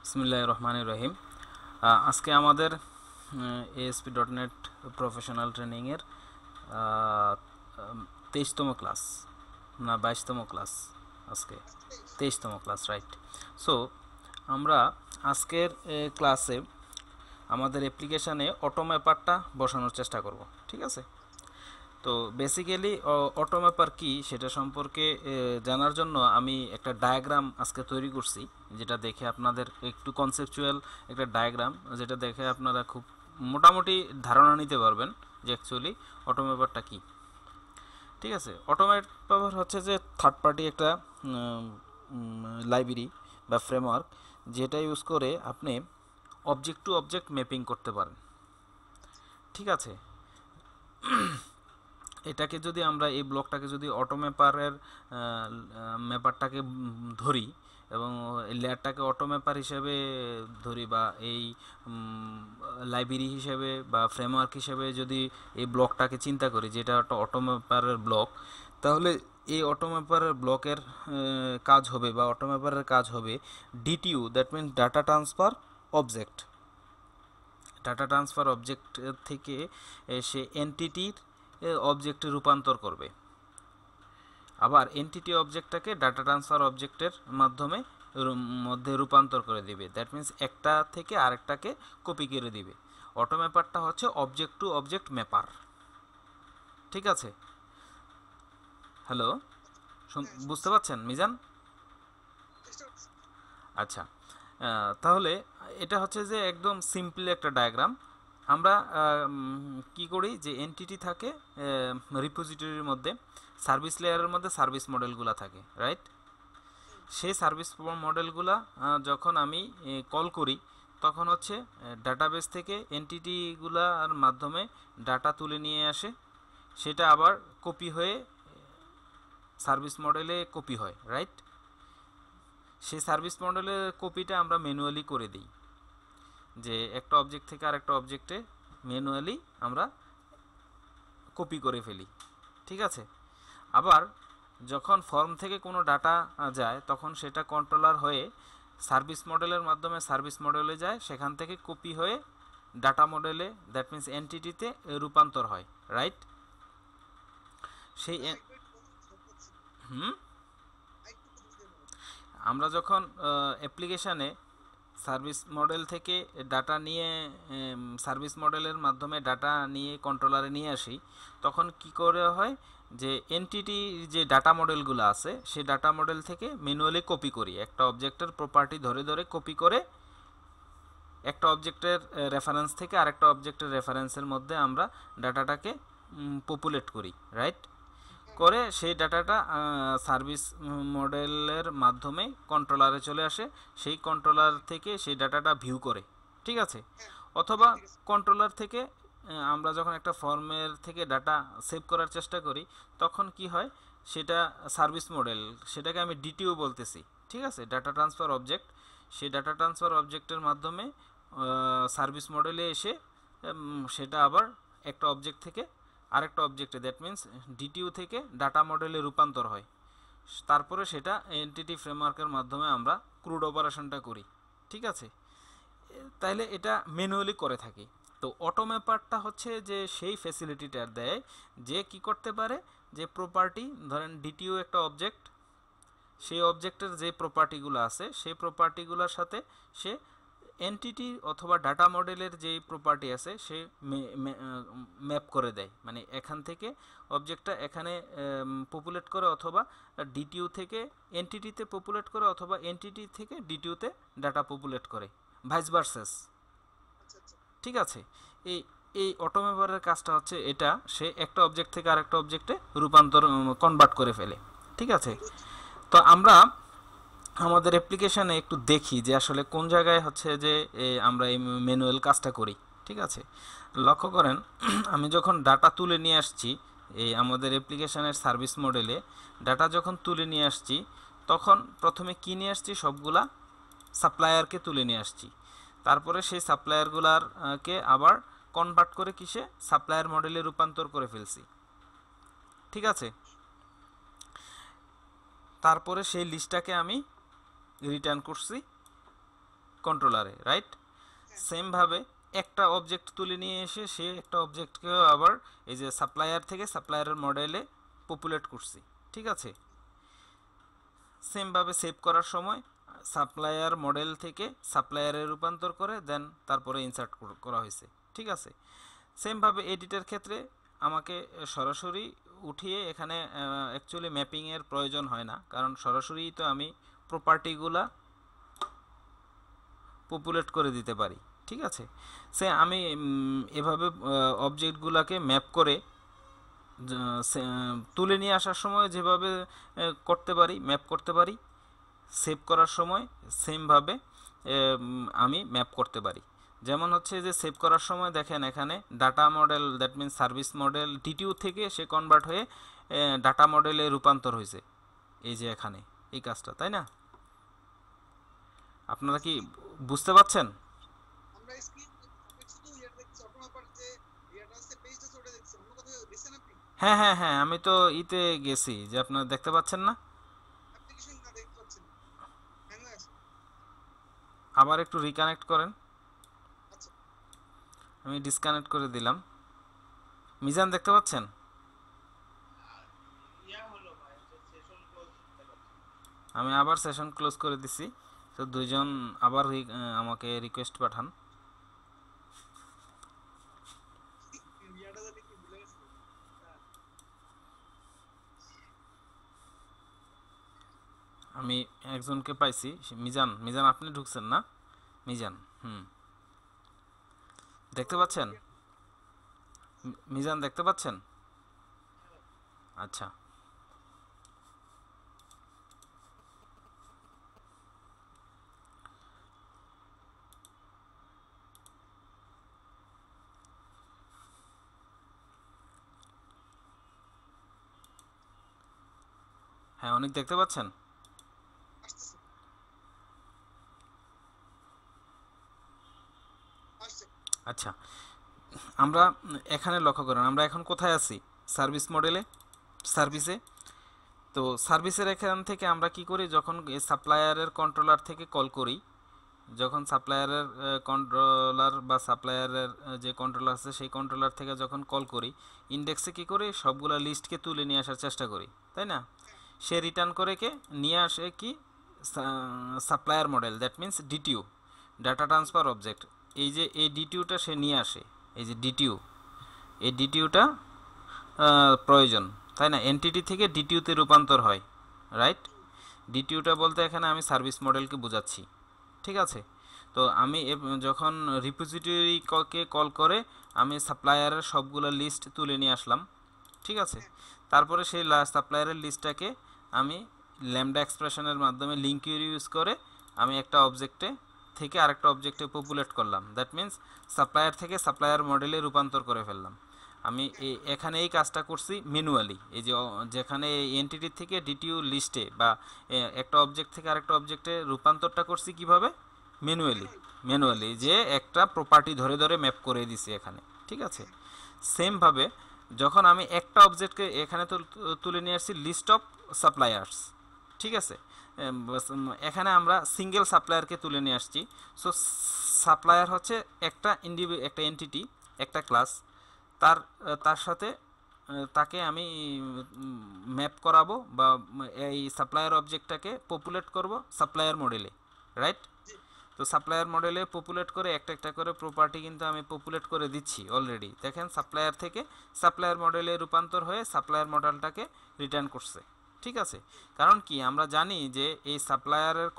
বিসমিল্লাহির রহমানির রহিম। আজকে আমাদের ASP.NET প্রফেশনাল ট্রেনিংয়ের 23তম ক্লাস না 22তম ক্লাস। আজকে 23তম ক্লাস, রাইট। সো আমরা আজকের ক্লাসে আমাদের অ্যাপ্লিকেশানে অটো ম্যাপারটা বসানোর চেষ্টা করব, ঠিক আছে? তো বেসিক্যালি অটো ম্যাপার কি সেটা সম্পর্কে জানার জন্য আমি একটা ডায়াগ্রাম আজকে তৈরি করছি, যেটা দেখে আপনাদের একটু কনসেপচুয়াল একটা ডায়াগ্রাম, যেটা দেখে আপনারা খুব মোটামুটি ধারণা নিতে পারবেন যে অ্যাকচুয়ালি অটো ম্যাপারটা কী। ঠিক আছে, অটো ম্যাপার হচ্ছে যে থার্ড পার্টি একটা লাইব্রেরি বা ফ্রেমওয়ার্ক, যেটা ইউজ করে আপনি অবজেক্ট টু অবজেক্ট ম্যাপিং করতে পারেন। ঠিক আছে, এটাকে যদি আমরা এই ব্লকটাকে যদি অটো ম্যাপারের ম্যাপারটাকে ধরি এবং এই লেয়ারটাকে অটো ম্যাপার হিসেবে ধরি, বা এই লাইব্রেরি হিসেবে বা ফ্রেমওয়ার্ক হিসেবে যদি এই ব্লকটাকে চিন্তা করি যেটা একটা অটো ম্যাপারের ব্লক, তাহলে এই অটো ম্যাপারের ব্লকের কাজ হবে বা অটো ম্যাপারের কাজ হবে DTU, that means data transfer object. Data transfer object থেকে সে এনটিটির অবজেক্টে রূপান্তর করবে, আবার এনটিটি অবজেক্টটাকে ডাটা ট্রান্সফার অবজেক্টের মাধ্যমে মধ্যে রূপান্তর করে দিবে। দ্যাট মিন্স একটা থেকে আরেকটাকে কপি করে দিবে। অটো ম্যাপারটা হচ্ছে অবজেক্ট টু অবজেক্ট ম্যাপার। ঠিক আছে, হ্যালো, বুঝতে পারছেন মিজান? আচ্ছা, তাহলে এটা হচ্ছে যে একদম সিম্পল একটা ডায়াগ্রাম। আমরা কি করি যে এনটিটি থাকে রিপোজিটরির মধ্যে, সার্ভিস লেয়ারের মধ্যে সার্ভিস মডেলগুলো থাকে, রাইট? সেই সার্ভিস মডেলগুলা যখন আমি কল করি, তখন হচ্ছে ডাটাবেস থেকে এনটিটিগুলার মাধ্যমে ডাটা তুলে নিয়ে আসে, সেটা আবার কপি হয়ে সার্ভিস মডেলে কপি হয়, রাইট? সেই সার্ভিস মডেলের কপিটা আমরা ম্যানুয়ালি করে দিই, যে একটা অবজেক্ট থেকে আরেকটা অবজেক্টে ম্যানুয়ালি আমরা কপি করে ফেলি। ঠিক আছে, আবার যখন ফর্ম থেকে কোনো ডাটা যায়, তখন সেটা কন্ট্রোলার হয়ে সার্ভিস মডেলের মাধ্যমে সার্ভিস মডেলে যায়, সেখান থেকে কপি হয়ে ডাটা মডেলে, দ্যাট মিন্স এনটিটিতে রূপান্তর হয়, রাইট? সেই আমরা যখন অ্যাপ্লিকেশানে সার্ভিস মডেল থেকে ডাটা নিয়ে সার্ভিস মডেলের মাধ্যমে ডাটা নিয়ে কন্ট্রোলারে নিয়ে আসি, তখন কি করে হয় যে এনটিটি যে ডাটা মডেলগুলো আছে সেই ডাটা মডেল থেকে ম্যানুয়ালি কপি করি, একটা অবজেক্টের প্রপার্টি ধরে ধরে কপি করে একটা অবজেক্টের রেফারেন্স থেকে আরেকটা অবজেক্টের রেফারেন্সের মধ্যে আমরা ডাটাটাকে পপুলেট করি, রাইট? করে সেই ডাটাটা সার্ভিস মডেলের মাধ্যমে কন্ট্রোলারে চলে আসে, সেই কন্ট্রোলার থেকে সেই ডাটাটা ভিউ করে। ঠিক আছে, অথবা কন্ট্রোলার থেকে আমরা যখন একটা ফর্মের থেকে ডাটা সেভ করার চেষ্টা করি, তখন কি হয়, সেটা সার্ভিস মডেল, সেটাকে আমি ডিটিও বলতেছি, ঠিক আছে, ডাটা ট্রান্সফার অবজেক্ট। সেই ডাটা ট্রান্সফার অবজেক্টের মাধ্যমে সার্ভিস মডেলে এসে সেটা আবার একটা অবজেক্ট থেকে আরেকটা অবজেক্টে, দ্যাট মিন্স ডিটিইউ থেকে ডাটা মডেলে রূপান্তর হয়। তারপরে সেটা এনটিটি ফ্রেমওয়ার্কের মাধ্যমে আমরা ক্রুড অপারেশনটা করি। ঠিক আছে, তাইলে এটা ম্যানুয়ালি করে থাকি। তো অটো ম্যাপারটা হচ্ছে যে সেই ফ্যাসিলিটিটা দেয় যে কি করতে পারে, যে প্রপার্টি, ধরেন ডিটিইউ একটা অবজেক্ট, সেই অবজেক্টের যে প্রপার্টিগুলো আছে সেই প্রপার্টিগুলোর সাথে সে এনটিটি অথবা ডাটা মডেলের যে প্রপার্টি আছে সে ম্যাপ করে দেয়, মানে এখান থেকে অবজেক্টটা এখানে পপুলেট করে, অথবা ডিটিইউ থেকে এনটিটিতে পপুলেট করে, অথবা এনটিটি থেকে ডিটিইউতে ডাটা পপুলেট করে, ভাইস ভার্সাস। ঠিক আছে, এই এই অটো ম্যাপারের কাজটা হচ্ছে এটা, সে একটা অবজেক্ট থেকে আরেকটা অবজেক্টে রূপান্তর কনভার্ট করে ফেলে। ঠিক আছে, তো আমরা আমাদের অ্যাপ্লিকেশানে একটু দেখি যে আসলে কোন জায়গায় হচ্ছে যে আমরা এই ম্যানুয়াল কাজটা করি। ঠিক আছে, লক্ষ্য করেন, আমি যখন ডাটা তুলে নিয়ে আসছি এই আমাদের অ্যাপ্লিকেশানের সার্ভিস মডেলে, ডাটা যখন তুলে নিয়ে আসছি, তখন প্রথমে কী নিয়ে আসছি, সবগুলা সাপ্লায়ারকে তুলে নিয়ে আসছি। তারপরে সেই সাপ্লায়ারগুলারকে আবার কনভার্ট করে কিসে, সাপ্লায়ার মডেলে রূপান্তর করে ফেলছি। ঠিক আছে, তারপরে সেই লিস্টটাকে আমি রিটার্ন করছি কন্ট্রোলারে, রাইট? সেম ভাবে একটা অবজেক্ট তুলে নিয়ে এসে সে একটা অবজেক্টকে আবার এই যে সাপ্লায়ার থেকে সাপ্লায়ারের মডেলে পপুলেট করছি, ঠিক আছে? সেম ভাবে সেভ করার সময় সাপ্লায়ার মডেল থেকে সাপ্লায়ারে রূপান্তর করে দেন তারপরে ইনসার্ট করা হয়েছে, ঠিক আছে? সেম ভাবে এডিটের ক্ষেত্রে আমাকে সরাসরি উঠিয়ে এখানে অ্যাকচুয়ালি ম্যাপিংয়ের প্রয়োজন হয় না, কারণ সরাসরি তো আমি প্রপার্টিগুলা পপুলেট করে দিতে পারি, ঠিক আছে? সে আমি এভাবে অবজেক্টগুলোকে ম্যাপ করে তুলে নিয়ে আসার সময় যেভাবে করতে পারি, ম্যাপ করতে পারি, সেভ করার সময় সেমভাবে আমি ম্যাপ করতে পারি। যেমন হচ্ছে যে সেভ করার সময় দেখেন এখানে data model, that means service model DTU থেকে সে কনভার্ট হয়ে ডাটা মডেলে রূপান্তর হয়েছে, এই যে এখানে এই কাজটা, তাই না? আপনারা কি বুঝতে পারছেন? হ্যাঁ হ্যাঁ হ্যাঁ, আমি তো ইতে গেছি যে আপনারা দেখতে পাচ্ছেন না। আবার একটু রিকানেক্ট করেন, আমি ডিসকানেক্ট করে দিলাম। মিজান দেখতে পাচ্ছেন? আমি আবার সেশন ক্লোজ করে দিছি। তো দুইজন আবার আমাকে রিকোয়েস্ট পাঠান। আমি একজনকে পাইছি, মিজান। মিজান আপনি ঢুকছেন না? মিজান, দেখতে পাচ্ছেন? মিজান দেখতে পাচ্ছেন? আচ্ছা, হ্যাঁ অনেক দেখতে পাচ্ছেন? আচ্ছা, আমরা এখানে লক্ষ্য করেন আমরা এখন কোথায় আছি? সার্ভিস মডেলে, সার্ভিসে। তো সার্ভিসের এখান থেকে আমরা কি করি, যখন সাপ্লায়ারের কন্ট্রোলার থেকে কল করি, যখন সাপ্লায়ারের কন্ট্রোলার বা সাপ্লায়ারের যে কন্ট্রোলার আছে সেই কন্ট্রোলার থেকে যখন কল করি, ইন্ডেক্সে কি করি, সবগুলো লিস্টকে তুলে নিয়ে আসার চেষ্টা করি, তাই না? সে রিটার্ন করে কে নিয়ে আসে কি, supplier model, that means DTU, data transfer object. এই যে এই ডিটিউটা সে নিয়ে আসে, এই যে ডিটিউ, এই ডিটিউটা প্রয়োজন, তাই না? এনটিটি থেকে ডিটিউতে রূপান্তর হয়, রাইট? ডিটিউটা বলতে এখানে আমি সার্ভিস মডেলকে বোঝাচ্ছি, ঠিক আছে? তো আমি যখন রিপোজিটরিকে কল করে আমি সাপ্লায়ারের সবগুলো লিস্ট তুলে নিয়ে আসলাম, ঠিক আছে? তারপরে সেই সাপ্লায়ারের লিস্টটাকে আমি ল্যামডা এক্সপ্রেশনের মাধ্যমে লিঙ্ক ইউজ করে আমি একটা অবজেক্টে থেকে আরেকটা অবজেক্টে পপুলেট করলাম, দ্যাট মিন্স সাপ্লায়ার থেকে সাপ্লায়ার মডেলে রূপান্তর করে ফেললাম। আমি এখানে এই কাজটা করছি ম্যানুয়ালি, এই যে যেখানে এনটিটি থেকে ডিটিউ লিস্টে বা একটা অবজেক্ট থেকে আরেকটা অবজেক্টে রূপান্তরটা করছি কিভাবে, ম্যানুয়ালি যে একটা প্রপার্টি ধরে ধরে ম্যাপ করে দিছি এখানে, ঠিক আছে? সেমভাবে যখন আমি একটা অবজেক্টকে এখানে তুলে নিয়ে আসছি লিস্ট অফ সাপ্লায়ার্স, ঠিক আছে? এখানে আমরা সিঙ্গেল সাপ্লায়ারকে তুলে নিয়ে আসছি। সো সাপ্লায়ার হচ্ছে একটা একটা এন্টিটি, একটা ক্লাস, তার তার সাথে তাকে আমি ম্যাপ করাবো বা এই সাপ্লায়ার অবজেক্টটাকে পপুলেট করব সাপ্লায়ার মডেলে, রাইট? তো সাপ্লায়ার মডেলে পপুলেট করে একটা একটা করে প্রপার্টি কিন্তু আমি পপুলেট করে দিচ্ছি অলরেডি। দেখেন সাপ্লায়ার থেকে সাপ্লায়ার মডেলে রূপান্তর হয়ে সাপ্লায়ার মডেলটাকে রিটার্ন করছে, ঠিক আছে? কারণ কি আমরা জানি যে এই সাপ্লায়ারের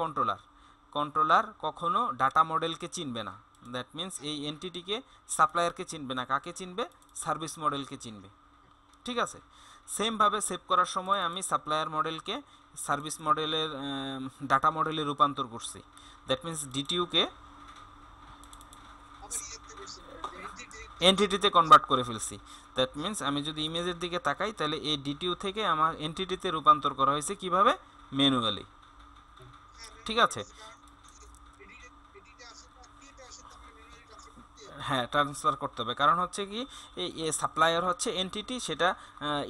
কন্ট্রোলার কখনো ডাটা মডেলকে চিনবে না, দ্যাট মিন্স এই এনটিটিকে সাপ্লায়ারকে চিনবে না, কাকে চিনবে, সার্ভিস মডেলকে চিনবে, ঠিক আছে? সেমভাবে সেভ করার সময় আমি সাপ্লায়ার মডেলকে সার্ভিস মডেলের ডাটা মডেলে রূপান্তর করছি, দ্যাট মিন্স ডিটিউকে এনটিটিতে কনভার্ট করে ফেলছি। দ্যাট মিন্স আমি যদি ইমেজের দিকে তাকাই তাহলে এই ডিটিউ থেকে আমার এনটিটিতে রূপান্তর করা হয়েছে কিভাবে, ম্যানুয়ালি, ঠিক আছে? হ্যাঁ ট্রান্সফার করতে হবে, কারণ হচ্ছে কি এই সাপ্লায়ার হচ্ছে এনটিটি, সেটা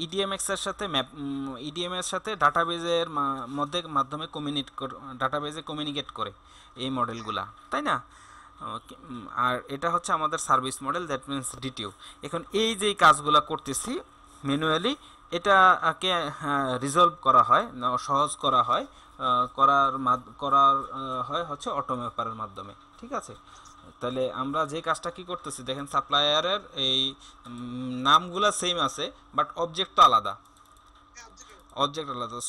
ইডিএমএক্স এর সাথে ইডিএম এর সাথে ডাটাবেজের মাধ্যমে ডাটাবেজে কমিউনিকেট করে এই মডেলগুলা, তাই না? আর এটা হচ্ছে আমাদের সার্ভিস মডেল, দ্যাট মিনস ডিটিও। এখন এই যে কাজগুলো করতেছি ম্যানুয়ালি, এটাকে রিজলভ করা হয়, সহজ করা হয়, হচ্ছে অটোমেপারের মাধ্যমে, ঠিক আছে? তাহলে আমরা যে কাজটা কি করতেছি দেখেন, সাপ্লায়ারের এই নামগুলা সেম আছে বাট অবজেক্ট আলাদা,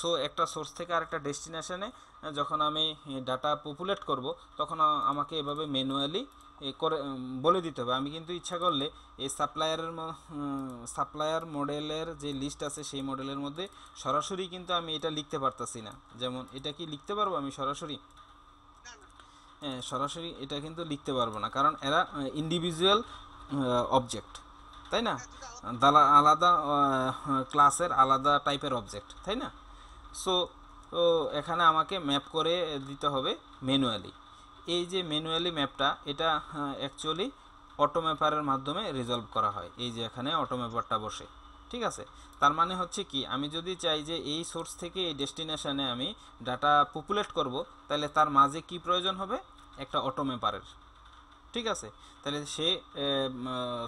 সো একটা সোর্স থেকে আরেকটা ডেস্টিনেশনে যখন আমি ডাটা পপুলেট করব তখন আমাকে এভাবে ম্যানুয়ালি করে বলে দিতে হবে। আমি কিন্তু ইচ্ছা করলে এই সাপ্লায়ার মডেলের যে লিস্ট আছে সেই মডেলের মধ্যে সরাসরি কিন্তু আমি এটা লিখতে পারতাছি না। যেমন এটা কি লিখতে পারবো আমি সরাসরি? সরাসরি এটা কিন্তু লিখতে পারবো না, কারণ এরা ইন্ডিভিজুয়াল অবজেক্ট, তাই না? আলাদা ক্লাসের আলাদা টাইপের অবজেক্ট, তাই না? সো এখানে আমাকে ম্যাপ করে দিতে হবে ম্যানুয়ালি। এই যে ম্যানুয়ালি ম্যাপটা, এটা অ্যাকচুয়ালি অটোম্যাপারের মাধ্যমে রিজলভ করা হয়। এই যে এখানে অটোম্যাপারটা বসে, ঠিক আছে? তার মানে হচ্ছে কি, আমি যদি চাই যে এই সোর্স থেকে এই ডেস্টিনেশনে আমি ডাটা পপুলেট করব, তাহলে তার মাঝে কি প্রয়োজন হবে? একটা অটোম্যাপারের, ঠিক আছে? তাহলে সে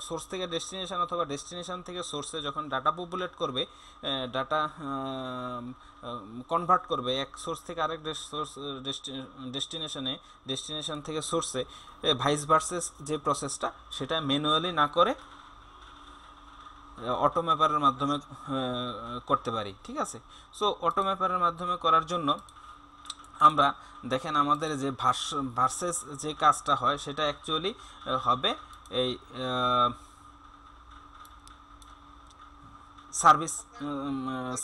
সোর্স থেকে ডেস্টিনেশন অথবা ডেস্টিনেশন থেকে সোর্সে যখন ডাটা পপুলেট করবে, ডাটা কনভার্ট করবে এক সোর্স থেকে আরেক ডেস্টিনেশন থেকে সোর্সে, ভাইস ভার্সেস যে প্রসেসটা, সেটা ম্যানুয়ালি না করে অটোম্যাপারের মাধ্যমে করতে পারি, ঠিক আছে? সো অটোম্যাপারের মাধ্যমে করার জন্য আমরা দেখেন আমাদের যে ভার্সেস যে কাজটা হয় সেটা অ্যাকচুয়ালি হবে এই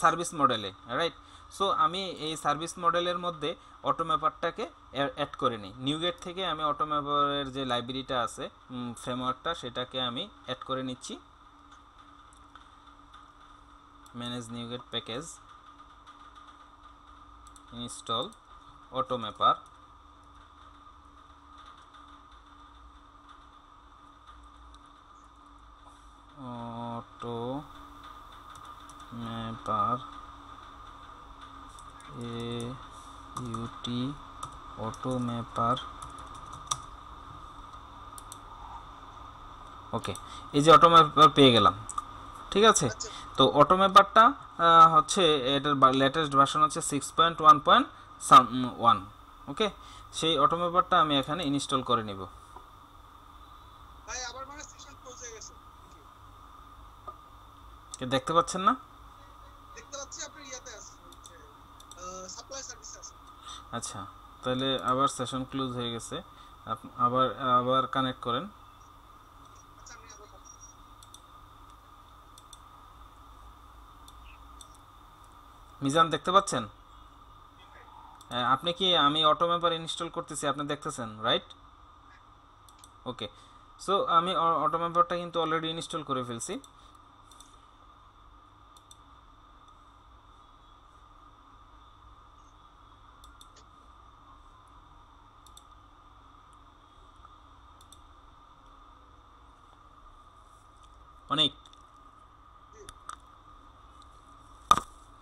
সার্ভিস মডেলে, রাইট? সো আমি এই সার্ভিস মডেলের মধ্যে অটোম্যাপারটাকে অ্যাড করে নিই। নিউগেট থেকে আমি অটোম্যাপারের যে লাইব্রেরিটা আছে, ফ্রেমওয়ার্কটা, সেটাকে আমি অ্যাড করে নিচ্ছি। ম্যানেজ নিউগেট প্যাকেজ, ইনস্টল অটোম্যাপার, অটোম্যাপার, ওকে। এই যে অটোম্যাপার পেয়ে গেলাম, ঠিক আছে? তো অটোম্যাপারটা হচ্ছে এটার লেটেস্ট ভার্সন হচ্ছে 6.1.1, ওকে। সেই অটোম্যাপারটা আমি এখানে ইনস্টল করে নিব। দেখতে পাচ্ছেন না? আচ্ছা, তাহলে আবার সেশন ক্লোজ হয়ে গেছে, আবার কানেক্ট করেন। মিজান দেখতে পাচ্ছেন? আপনি কি, আমি অটোম্যাপার ইনস্টল করতেছি, আপনি দেখতেছেন, রাইট? ওকে, সো আমি অটোম্যাপারটা কিন্তু অলরেডি ইনস্টল করে ফেলছি। অনেক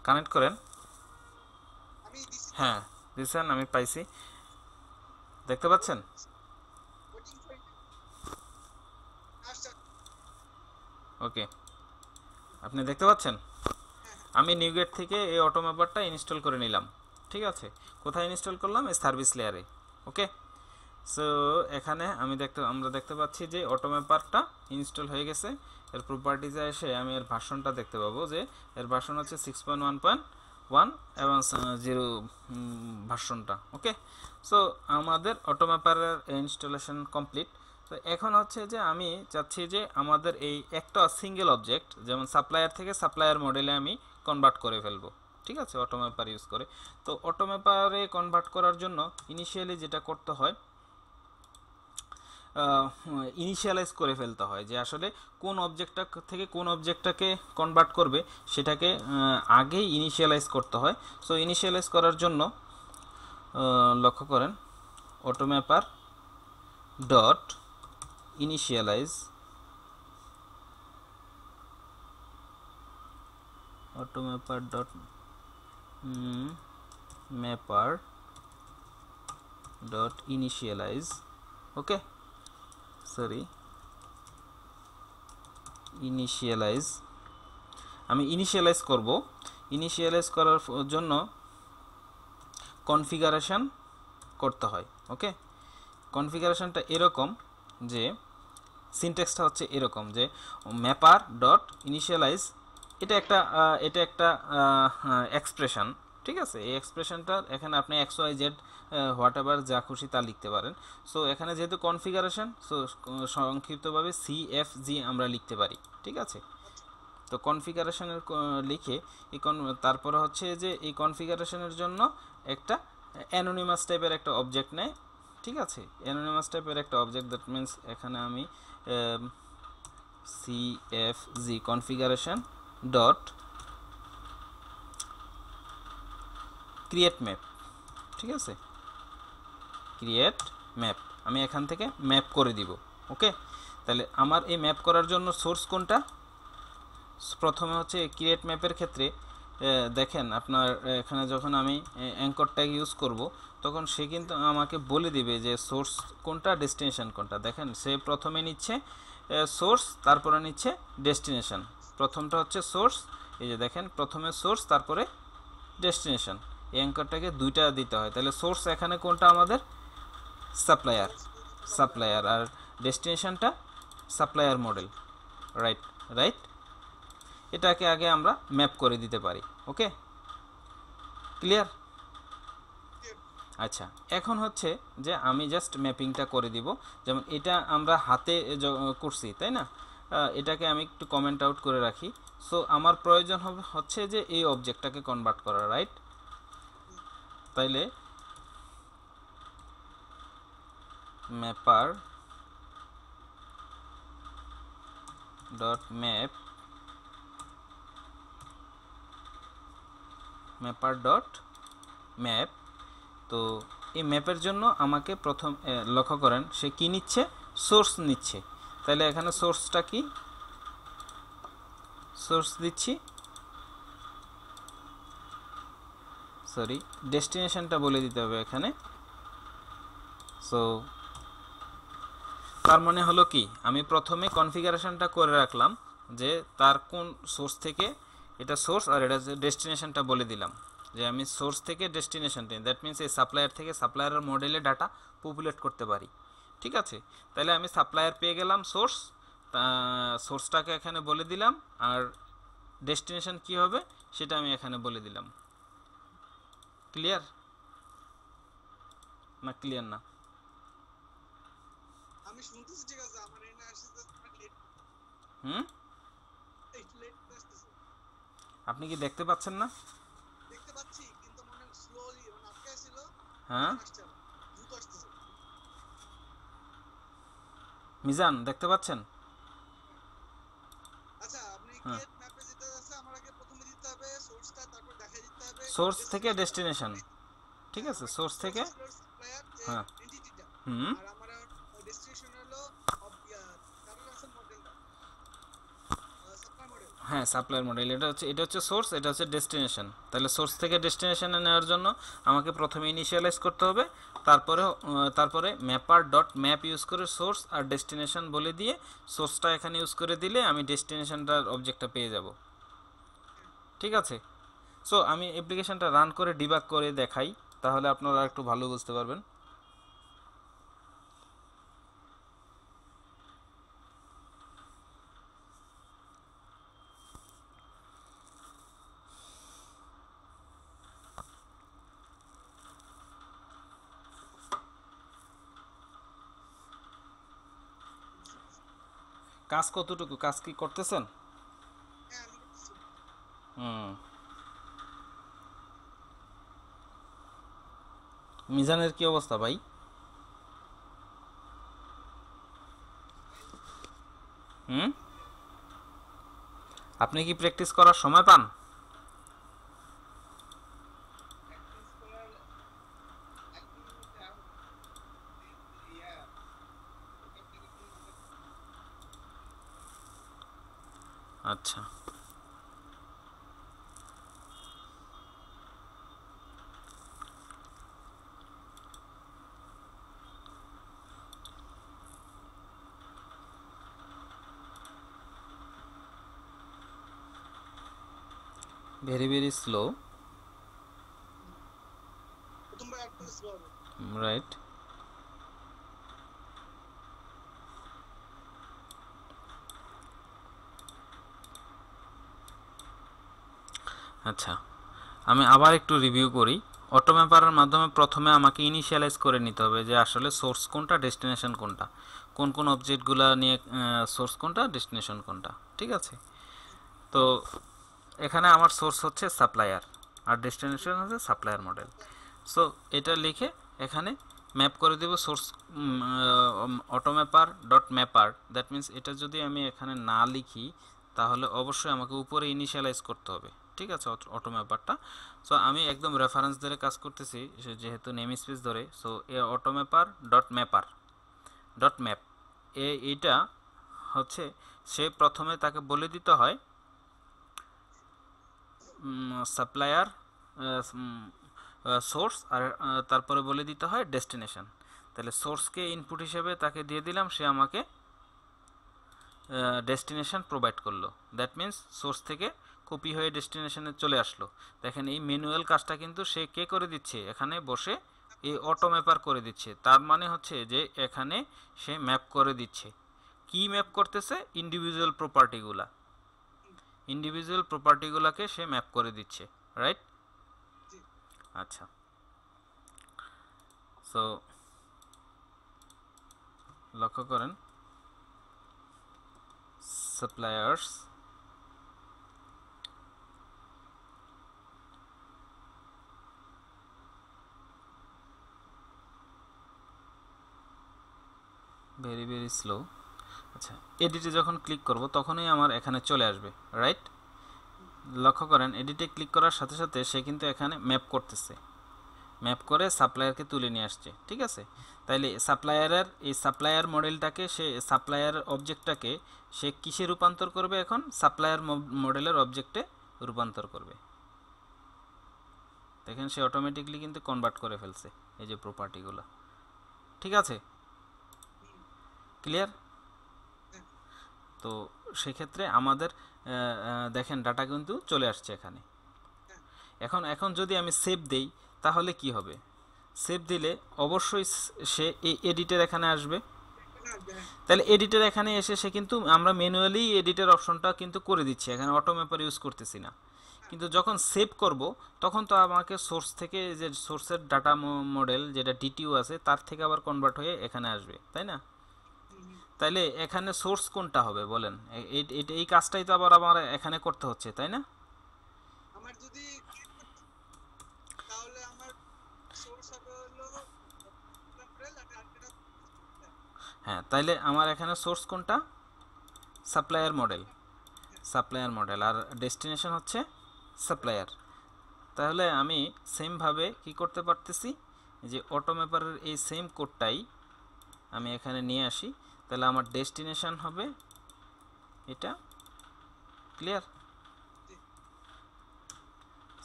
কানেক্ট করেন। হ্যাঁ দিচ্ছেন, আমি পাইছি, দেখতে পাচ্ছেন? ওকে, আপনি দেখতে পাচ্ছেন? আমি নিউগেট থেকে এই অটোম্যাপারটা ইনস্টল করে নিলাম, ঠিক আছে? কোথায় ইনস্টল করলাম? এই সার্ভিস লেয়ারে, ওকে। সো এখানে আমরা দেখতে পাচ্ছি যে অটোম্যাপারটা ইনস্টল হয়ে গেছে। এর প্রপার্টিজে এসে আমি এর ভার্সনটা দেখতে পাবো যে এর ভার্সন হচ্ছে 6.1.1 এবং 0 ভার্সনটা, ওকে। সো আমাদের অটোম্যাপারের ইনস্টলেশন কমপ্লিট। তো এখন হচ্ছে যে আমি চাচ্ছি যে আমাদের এই একটা সিঙ্গেল অবজেক্ট, যেমন সাপ্লায়ার থেকে সাপ্লায়ার মডেলে আমি কনভার্ট করে ফেলবো, ঠিক আছে, অটোম্যাপার ইউজ করে। তো অটোম্যাপারে কনভার্ট করার জন্য ইনিশিয়ালি যেটা করতে হয়, ইনিশিয়ালাইজ করে ফেলতে হয় যে আসলে কোন অবজেক্টটা থেকে কোন অবজেক্টটাকে কনভার্ট করবে সেটাকে আগেই ইনিশিয়ালাইজ করতে হয়। সো ইনিশিয়ালাইজ করার জন্য লক্ষ্য করেন অটোম্যাপার dot initialize automapper dot mapper dot initialize okay sorry initialize আমি ইনিশিয়ালাইজ করব ইনিশিয়ালাইজ করার জন্য কনফিগারেশন করতে হয় ওকে কনফিগারেশনটা এরকম যে সিনট্যাক্সটা হচ্ছে এরকম যে ম্যাপার ডট ইনিশিয়ালাইজ এটা একটা এক্সপ্রেশন ঠিক আছে এই এক্সপ্রেশনটা এখানে আপনি X Y Z whatever যা খুশি তা লিখতে পারেন সো এখানে যেহেতু কনফিগারেশন সো সংক্ষিপ্তভাবে সিএফজি আমরা লিখতে পারি ঠিক আছে তো কনফিগারেশনের লিখে এই তারপরে হচ্ছে যে এই কনফিগারেশনের জন্য একটা অ্যানোনিমাস টাইপের একটা অবজেক্ট নেয় ঠিক আছে অ্যানোনিমাস টাইপের একটা অবজেক্ট দ্যাট মিন্স এখানে আমি সিএফজি কনফিগারেশন ডট ক্রিয়েট ম্যাপ ঠিক আছে ক্রিয়েট ম্যাপ আমি এখান থেকে ম্যাপ করে দিব ওকে তাহলে আমার এই ম্যাপ করার জন্য সোর্স কোনটা প্রথমে হচ্ছে ক্রিয়েট ম্যাপের ক্ষেত্রে দেখেন আপনার এখানে যখন আমি অ্যাঙ্কর ট্যাগ ইউজ করব তখন সে কিন্তু আমাকে বলে দিবে যে সোর্স কোনটা ডেস্টিনেশন কোনটা দেখেন সে প্রথমে নিচ্ছে সোর্স তারপরে নিচ্ছে ডেস্টিনেশন প্রথমটা হচ্ছে সোর্স এই যে দেখেন প্রথমে সোর্স তারপরে ডেস্টিনেশন এই অ্যাঙ্করটাকে দুইটা দিতে হয় তাহলে সোর্স এখানে কোনটা আমাদের সাপ্লায়ার আর ডেস্টিনেশনটা সাপ্লায়ার মডেল রাইট এটাকে আগে আমরা ম্যাপ করে দিতে পারি ওকে ক্লিয়ার আচ্ছা এখন হচ্ছে যে আমি জাস্ট ম্যাপিংটা করে দিব যেমন এটা আমরা হাতে করছি তাই না এটাকে আমি একটু কমেন্ট আউট করে রাখি সো আমার প্রয়োজন হচ্ছে যে এই অবজেক্টটাকে কনভার্ট করা রাইট তাইলে ম্যাপার ডট ম্যাপার ডট ম্যাপ তো এই ম্যাপের জন্য আমাকে প্রথম লক্ষ্য করেন সে কি নিচ্ছে সোর্স নিচ্ছে তাহলে এখানে সোর্সটা কি সোর্স দিচ্ছি সরি ডেস্টিনেশনটা বলে দিতে হবে এখানে সো তার মানে হলো কি আমি প্রথমে কনফিগারেশনটা করে রাখলাম যে তার কোন সোর্স থেকে এটা সোর্স আর এটা ডেস্টিনেশনটা বলে দিলাম যে আমি সোর্স থেকে ডেস্টিনেশনটা দ্যাট মিন্স এই সাপ্লায়ার থেকে সাপ্লায়ারের মডেলে ডাটা পপুলেট করতে পারি ঠিক আছে তাহলে আমি সাপ্লায়ার পেয়ে গেলাম সোর্সটাকে এখানে বলে দিলাম আর ডেস্টিনেশন কি হবে সেটা আমি এখানে বলে দিলাম ক্লিয়ার ক্লিয়ার না আমি শুনতেছি ঠিক আছে আমার এনে আসছে লেট লেট আসছে আপনি কি দেখতে পাচ্ছেন না দেখতে পাচ্ছি কিন্তু মনে স্লোলি মানে আটকে ছিল হ্যাঁ আসছে দ্রুত আসছে মিজান দেখতে পাচ্ছেন আচ্ছা আপনি ক্রিয়েট ম্যাপে যেটা আছে আমার আগে প্রথমে দিতে হবে সোর্সটা তারপর দেখাই দিতে হবে সোর্স থেকে ডেস্টিনেশন ঠিক আছে সোর্স থেকে হ্যাঁ এন্টিটিটা আর আমার ডেস্টিনেশন হলো কারণ মডেলটা সাপ্লাই মডেল হ্যাঁ সাপ্লায়ার মডেল এটা হচ্ছে সোর্স এটা হচ্ছে ডেস্টিনেশন তাহলে সোর্স থেকে ডেস্টিনেশনে নেওয়ার জন্য আমাকে প্রথমে ইনিশিয়ালাইজ করতে হবে তারপরে ম্যাপার ডট ম্যাপ ইউজ করে সোর্স আর ডেস্টিনেশন বলে দিয়ে সোর্সটা এখানে ইউজ করে দিলে আমি ডেস্টিনেশনটার অবজেক্টটা পেয়ে যাব ঠিক আছে সো আমি অ্যাপ্লিকেশনটা রান করে ডিবাগ করে দেখাই তাহলে আপনারা একটু ভালো বুঝতে পারবেন কাজ কতটুকু কাজ কি করতেছেন মিজানের কি অবস্থা ভাই আপনি কি প্র্যাকটিস করার সময় পান আচ্ছা, very slow, প্রথমবার অ্যাড করলে স্লো হবে। right? আচ্ছা, আমি আবার একটু রিভিউ করি। অটো ম্যাপারের মাধ্যমে প্রথমে আমাকে ইনিশিয়ালাইজ করে নিতে হবে যে আসলে সোর্স কোনটা, ডেস্টিনেশন কোনটা, কোন কোন অবজেক্টগুলো নিয়ে সোর্স কোনটা, ডেস্টিনেশন কোনটা। ঠিক আছে, তো এখানে আমার সোর্স হচ্ছে সাপ্লায়ার আর ডেস্টিনেশন হচ্ছে সাপ্লায়ার মডেল। সো এটা লিখে এখানে ম্যাপ করে দেব source AutoMapper dot mapper. That means এটা যদি আমি এখানে না লিখি তাহলে অবশ্যই আমাকে উপরে ইনিশিয়ালাইজ করতে হবে। ঠিক আছে, অটো ম্যাপারটা। সো আমি একদম রেফারেন্স ধরে কাজ করতেছি যেহেতু নেম স্পেস ধরে। সো এ অটো ম্যাপার ডট ম্যাপার ডট ম্যাপ, এইটা হচ্ছে সে প্রথমে তাকে বলে দিতে হয় সাপ্লায়ার সোর্স, আর তারপরে বলে দিতে হয় ডেস্টিনেশন। তাহলে সোর্সকে ইনপুট হিসেবে তাকে দিয়ে দিলাম, সে আমাকে ডেস্টিনেশন প্রোভাইড করলো। দ্যাট মিন্স সোর্স থেকে কপি হয়ে ডেস্টিনেশনে চলে আসলো। দেখেন এই ম্যানুয়াল কাজটা কিন্তু সে কে করে দিচ্ছে, এখানে বসে এই অটো ম্যাপার করে দিচ্ছে। তার মানে হচ্ছে যে এখানে সে ম্যাপ করে দিচ্ছে। কি ম্যাপ করতেছে? ইন্ডিভিজুয়াল প্রপার্টিগুলা, ইন্ডিভিজুয়াল প্রপার্টিগুলোকে সে ম্যাপ করে দিচ্ছে, রাইট? আচ্ছা, সো লক্ষ্য করেন সাপ্লায়ার্স ভেরি স্লো। আচ্ছা, এডিটে যখন ক্লিক করব তখনই আমার এখানে চলে আসবে, রাইট? লক্ষ্য করেন এডিটে ক্লিক করার সাথে সাথে সে কিন্তু এখানে ম্যাপ করতেছে, ম্যাপ করে সাপ্লায়ারকে তুলে নিয়ে আসছে। ঠিক আছে, তাইলে সাপ্লায়ারের এই সাপ্লায়ার মডেলটাকে, সে সাপ্লায়ার অবজেক্টটাকে সে কিসে রূপান্তর করবে? এখন সাপ্লায়ার মডেলের অবজেক্টে রূপান্তর করবে। দেখেন সে অটোমেটিকলি কিন্তু কনভার্ট করে ফেলছে এই যে প্রপার্টিগুলো। ঠিক আছে, ক্লিয়ার? তো সেক্ষেত্রে আমাদের দেখেন ডাটা কিন্তু চলে আসছে এখানে। এখন যদি আমি সেভ দেই তাহলে কি হবে? সেভ দিলে অবশ্যই সে এই এডিটের এখানে আসবে। তাহলে এডিটের এখানে এসে সে কিন্তু আমরা ম্যানুয়ালি এডিটের অপশনটা কিন্তু করে দিচ্ছি, এখানে অটো ম্যাপার ইউজ করতেছি না। কিন্তু যখন সেভ করব তখন তো আমাকে সোর্স থেকে যে সোর্সের ডাটা মডেল যেটা ডিটিউ আছে তার থেকে আবার কনভার্ট হয়ে এখানে আসবে, তাই না? তাইলে এখানে সোর্স কোনটা হবে বলেন? এই কাজটাই তো আবার আমার এখানে করতে হচ্ছে, তাই না? আমার যদি তাহলে আমার সোর্স হবে হলো মডেল আর আরেকটা। হ্যাঁ, তাইলে আমার এখানে সোর্স কোনটা? সাপ্লায়ার মডেল, সাপ্লায়ার মডেল, আর ডেস্টিনেশন হচ্ছে সাপ্লায়ার। তাহলে আমি সেমভাবে কি করতে পারতেছি, যে অটো ম্যাপারের এই সেম কোডটাই আমি এখানে নিয়ে আসি। তাহলে আমার ডেস্টিনেশন হবে এটা, ক্লিয়ার?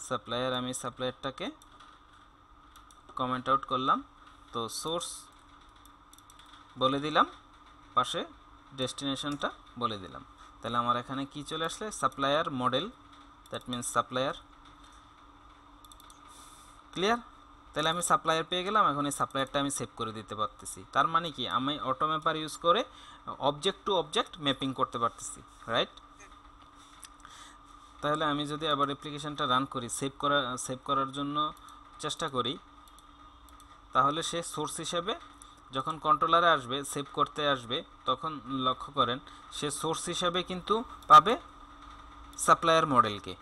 সাপ্লায়ার, আমি সাপ্লায়ারটাকে কমেন্ট আউট করলাম, তো সোর্স বলে দিলাম, পাশে ডেস্টিনেশনটা বলে দিলাম। তাহলে আমার এখানে কি চলে আসলে? Supplier model, that means supplier. Clear? তাহলে আমি সাপ্লায়ার পেয়ে গেলাম। এখন এই সাপ্লায়ারটা আমি সেভ করে দিতে পারতেছি। তার মানে কি, আমি অটো ম্যাপার ইউজ করে অবজেক্ট টু অবজেক্ট ম্যাপিং করতে পারতেছি, রাইট? তাহলে আমি যদি আবার অ্যাপ্লিকেশনটা রান করি, সেভ করার জন্য চেষ্টা করি, তাহলে সে সোর্স হিসেবে যখন কন্ট্রোলারে আসবে, সেভ করতে আসবে, তখন লক্ষ্য করেন সে সোর্স হিসেবে কিন্তু পাবে সাপ্লায়ার মডেলকে।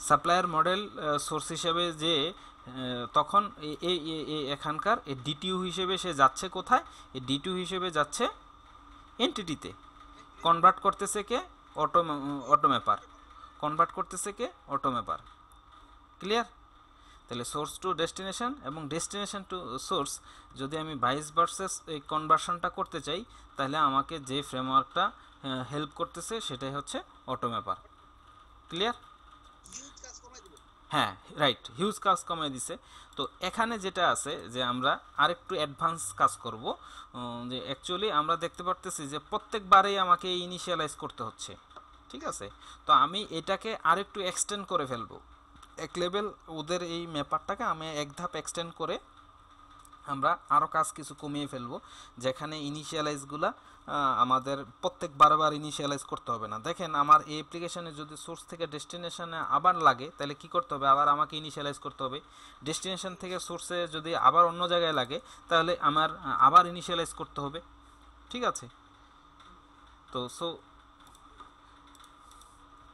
সাপ্লায়ার মডেল সোর্স হিসেবে যে তখন এখানকার ডিটিউ হিসেবে সে যাচ্ছে কোথায়? এই ডিটিউ হিসেবে যাচ্ছে এন্টিটিতে। কনভার্ট করতেছে কে? অটো ম্যাপার। কনভার্ট করতেছে কে? অটো ম্যাপার। ক্লিয়ার? তাহলে সোর্স টু ডেস্টিনেশন এবং ডেস্টিনেশন টু সোর্স যদি আমি ভাইস ভার্সেস এই কনভার্সনটা করতে চাই, তাহলে আমাকে যে ফ্রেমওয়ার্কটা হেল্প করতেছে সেটাই হচ্ছে অটোম্যাপার। ক্লিয়ার? হিউজ কাজ কমাই দিল। হ্যাঁ, রাইট, হিউজ কাজ কমিয়ে দিছে। তো এখানে যেটা আছে যে আমরা আরেকটু অ্যাডভান্স কাজ করব, যে অ্যাকচুয়ালি আমরা দেখতে পারতেছি যে প্রত্যেকবারেই আমাকে ইনিশিয়ালাইজ করতে হচ্ছে। ঠিক আছে, তো আমি এটাকে আরেকটু এক্সটেন্ড করে ফেলবো, এক লেভেল ওদের এই ম্যাপারটাকে আমি এক ধাপ এক্সটেন্ড করে আমরা আরও কাজ কিছু কমিয়ে ফেলবো, যেখানে ইনিশিয়ালাইজগুলা আমাদের প্রত্যেক বারবার ইনিশিয়ালাইজ করতে হবে না। দেখেন আমার এই অ্যাপ্লিকেশনে যদি সোর্স থেকে ডেস্টিনেশনে আবার লাগে, তাহলে কি করতে হবে, আবার আমাকে ইনিশিয়ালাইজ করতে হবে। ডেস্টিনেশন থেকে সোর্সে যদি আবার অন্য জায়গায় লাগে, তাহলে আমার আবার ইনিশিয়ালাইজ করতে হবে। ঠিক আছে, তো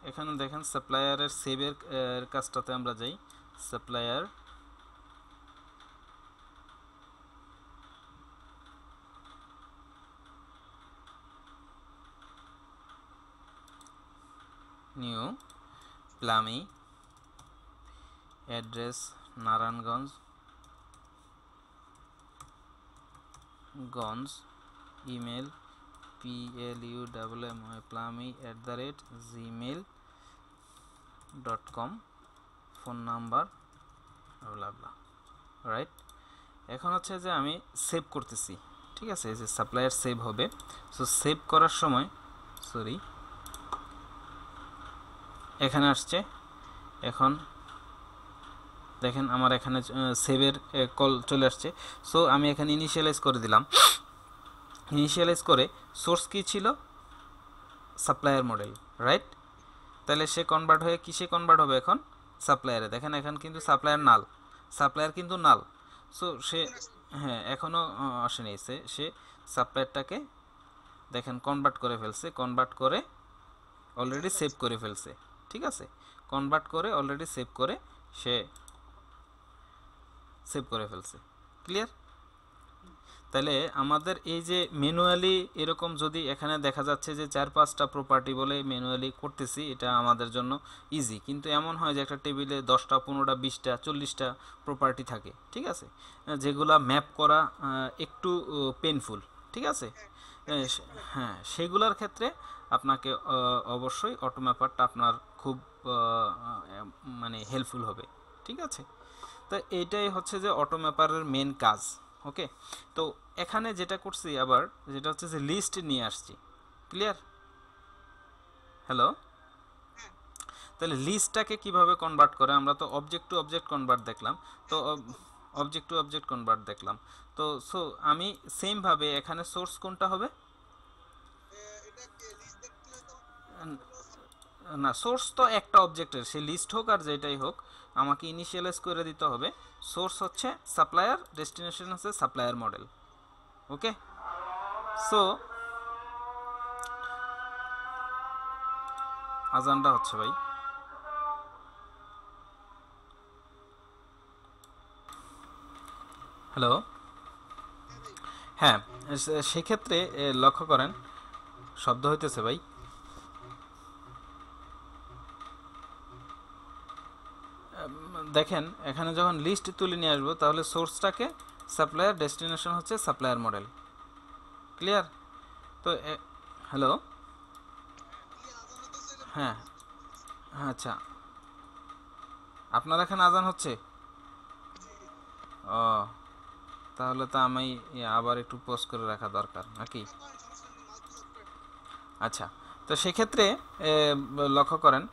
এখানে দেখেন সাপ্লায়ারের সেভের কাজটাতে আমরা যাই। সাপ্লায়ার নিউ প্লামি, অ্যাড্রেস নারায়ণগঞ্জ গঞ্জ, ইমেল plumi@gmail.com, ফোন নাম্বার ব্লা, রাইট। এখন হচ্ছে যে আমি সেভ করতেছি। ঠিক আছে, এই যে সাপ্লায়ার সেভ হবে। সো সেভ করার সময় সরি এখানে আসছে। এখন দেখেন আমার এখানে সেভের কল চলে আসছে। সো আমি এখানে ইনিশিয়ালাইজ করে দিলাম। ইনিশিয়ালাইজ করে সোর্স কি ছিল, সাপ্লায়ার মডেল, রাইট। তাহলে সে কনভার্ট হয়ে কিসে কনভার্ট হবে এখন, সাপ্লায়ারে। দেখেন এখন কিন্তু সাপ্লায়ার নাল, সাপ্লায়ার কিন্তু নাল। সো সে হ্যাঁ এখনও আসেনি, সে সাপ্লায়ারটাকে দেখেন কনভার্ট করে ফেলছে, কনভার্ট করে অলরেডি সেভ করে ফেলছে। ঠিক আছে, কনভার্ট করে অলরেডি সেভ করে সে সেভ করে ফেলছে। ক্লিয়ার? তাহলে আমাদের এই যে ম্যানুয়ালি এরকম যদি এখানে দেখা যাচ্ছে যে 4-5টা প্রপার্টি বলে ম্যানুয়ালি করতেছি, এটা আমাদের জন্য ইজি, কিন্তু এমন হয় যে একটা টেবিলে 10টা 15টা 20টা 40টা প্রপার্টি থাকে। ঠিক আছে, যেগুলা ম্যাপ করা একটু পেনফুল। ঠিক আছে, হ্যাঁ সেগুলোর ক্ষেত্রে আপনাকে অবশ্যই অটোম্যাপারটা আপনার খুব মানে হেল্পফুল হবে। ঠিক আছে, তো এইটাই হচ্ছে যে অটোম্যাপারের মেন কাজ। ওকে, তো এখানে যেটা করছি আবার, যেটা হচ্ছে যে লিস্ট নিয়ে আসছি। ক্লিয়ার? হ্যালো, তাহলে লিস্টটাকে কিভাবে কনভার্ট করে, আমরা তো অবজেক্ট টু অবজেক্ট কনভার্ট দেখলাম, তো অবজেক্ট টু অবজেক্ট কনভার্ট দেখলাম। তো আমি সেমভাবে এখানে সোর্স কোনটা হবে, এটা কি লিস্ট দেখতে হলে তো না সোর্স তো একটা অবজেক্টের, সে লিস্ট হোক আর যেটাই হোক, আমাকে ইনিশিয়ালাইজ করে দিতে হবে। সোর্স হচ্ছে সাপ্লায়ার, ডেস্টিনেশন হচ্ছে সাপ্লায়ার মডেল। ওকে, সো আজানটা হচ্ছে ভাই। হ্যালো, হ্যাঁ সেক্ষেত্রে লক্ষ্য করেন শব্দ হইতেছে ভাই। দেখেন এখানে যখন লিস্ট তুলে নিয়ে আসবো, তাহলে সোর্সটাকে সাপ্লায়ার, ডেস্টিনেশন হচ্ছে সাপ্লায়ার মডেল। ক্লিয়ার? তো হ্যালো, আজান হতেছে এটা হ্যাঁ আচ্ছা, আপনার এখানে আজান হচ্ছে? ও, তাহলে তো আমি আবার একটু পোস্ট করে রাখা দরকার নাকি? সমস্যা নেই, মাল্টি অফ করে। আচ্ছা, তো সেক্ষেত্রে লক্ষ্য করেন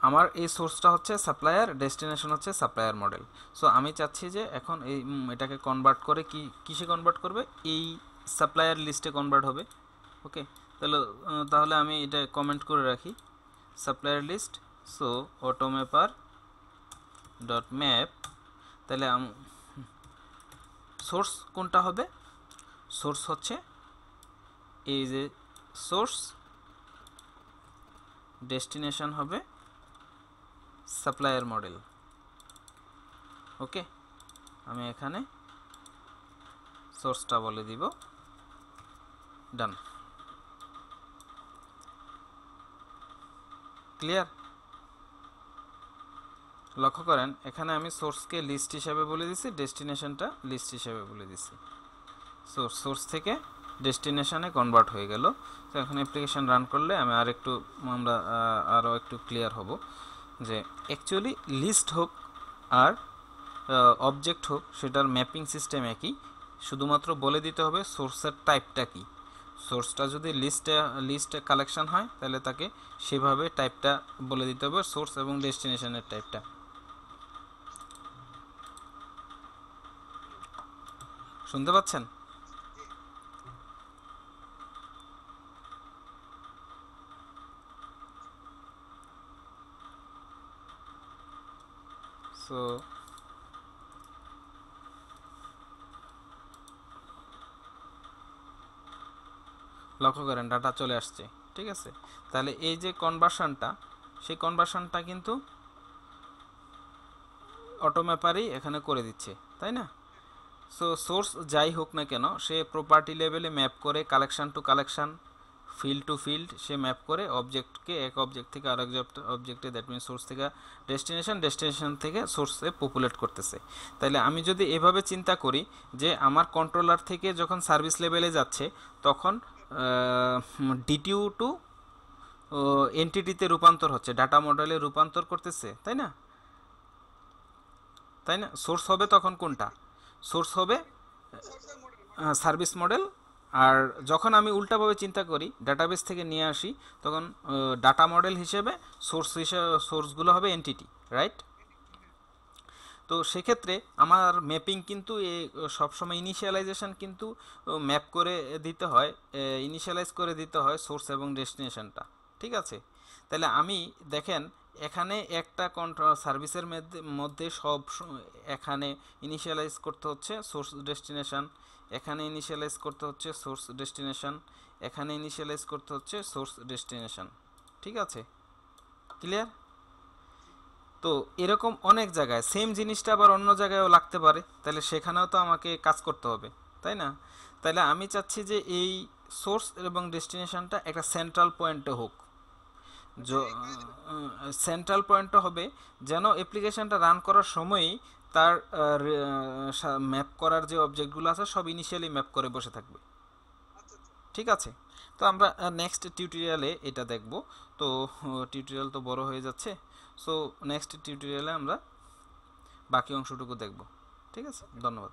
আমার এই সোর্সটা হচ্ছে সাপ্লায়ার, ডেস্টিনেশন হচ্ছে সাপ্লায়ার মডেল। সো আমি চাচ্ছি যে এখন এই এটাকে কনভার্ট করে কিসে কনভার্ট করবে, এই সাপ্লায়ার লিস্টে কনভার্ট হবে। ওকে, তাহলে আমি এটা কমেন্ট করে রাখি, supplier list. So AutoMapper dot map, তাহলে সোর্স কোনটা হবে, সোর্স হচ্ছে এই যে সোর্স, ডেস্টিনেশন হবে সাপ্লায়ার মডেল। ওকে, আমি এখানে সোর্সটা বলে দিব, ডান। ক্লিয়ার? লক্ষ্য করেন এখানে আমি সোর্সকে লিস্ট হিসাবে বলে দিছি, ডেস্টিনেশনটা লিস্ট হিসাবে বলে দিছি। সোর্স থেকে ডেস্টিনেশনে কনভার্ট হয়ে গেল। তো এখন অ্যাপ্লিকেশন রান করলে আমরা আরও একটু ক্লিয়ার হব যে অ্যাকচুয়ালি লিস্ট হোক আর অবজেক্ট হোক সেটার ম্যাপিং সিস্টেম একই, শুধুমাত্র বলে দিতে হবে সোর্সের টাইপটা কি। সোর্সটা যদি লিস্টে কালেকশন হয় তাহলে তাকে সেভাবে টাইপটা বলে দিতে হবে, সোর্স এবং ডেস্টিনেশনের টাইপটা। শুনতে পাচ্ছেন? সো লক্ষ্য করেন ডাটা চলে আসছে, ঠিক আছে। তাহলে এই যে কনভার্সনটা, সেই কনভার্সনটা কিন্তু অটোম্যাপারই এখানে করে দিচ্ছে, তাই না? সো সোর্স যাই হোক না কেন সে প্রপার্টি লেভেলে ম্যাপ করে collection to collection, field to field সে ম্যাপ করে অবজেক্টকে এক অবজেক্ট থেকে আরেক অবজেক্টে, দ্যাট মিনস সোর্স থেকে ডেস্টিনেশন থেকে সোর্সে পপুলেট করতেছে। তাহলে আমি যদি এভাবে চিন্তা করি যে আমার কন্ট্রোলার থেকে যখন সার্ভিস লেভেলে যাচ্ছে তখন ডিটিউ টু এনটিটিতে রূপান্তর হচ্ছে, ডাটা মডেলে রূপান্তর করতেছে, তাই না? সোর্স হবে তখন কোনটা? সোর্স হবে সোর্সের মডেল সার্ভিস মডেল। আর যখন আমি উল্টাভাবে চিন্তা করি ডাটাবেস থেকে নিয়ে আসি তখন ডাটা মডেল হিসেবে সোর্সগুলো হবে এনটিটি, রাইট? তো সেক্ষেত্রে আমার ম্যাপিং কিন্তু সবসময় ইনিশিয়ালাইজেশন কিন্তু ম্যাপ করে দিতে হয়, ইনিশিয়ালাইজ করে দিতে হয় সোর্স এবং ডেস্টিনেশনটা, ঠিক আছে। তাহলে আমি দেখেন এখানে একটা সার্ভিসের মধ্যে এখানে ইনিশিয়ালাইজ করতে হচ্ছে সোর্স ডেস্টিনেশন, এখানে ইনিশিয়ালাইজ করতে হচ্ছে সোর্স ডেস্টিনেশন, এখানে ইনিশিয়ালাইজ করতে হচ্ছে সোর্স ডেস্টিনেশন, ঠিক আছে? ক্লিয়ার? তো এরকম অনেক জায়গায় সেম জিনিসটা আবার অন্য জায়গায়ও লাগতে পারে, তাহলে সেখানেও তো আমাকে কাজ করতে হবে, তাই না? তাহলে আমি চাচ্ছি যে এই সোর্স এবং ডেস্টিনেশনটা একটা সেন্ট্রাল পয়েন্টে হোক। সেন্ট্রাল পয়েন্টটা হবে যেন অ্যাপ্লিকেশনটা রান করার সময়ই তার ম্যাপ করার যে অবজেক্টগুলো আছে সব ইনিশিয়ালি ম্যাপ করে বসে থাকবে, ঠিক আছে। তো আমরা নেক্সট টিউটোরিয়ালে এটা দেখব। তো টিউটোরিয়াল তো বড় হয়ে যাচ্ছে, সো নেক্সট টিউটোরিয়ালে আমরা বাকি অংশটুকু দেখব, ঠিক আছে। ধন্যবাদ।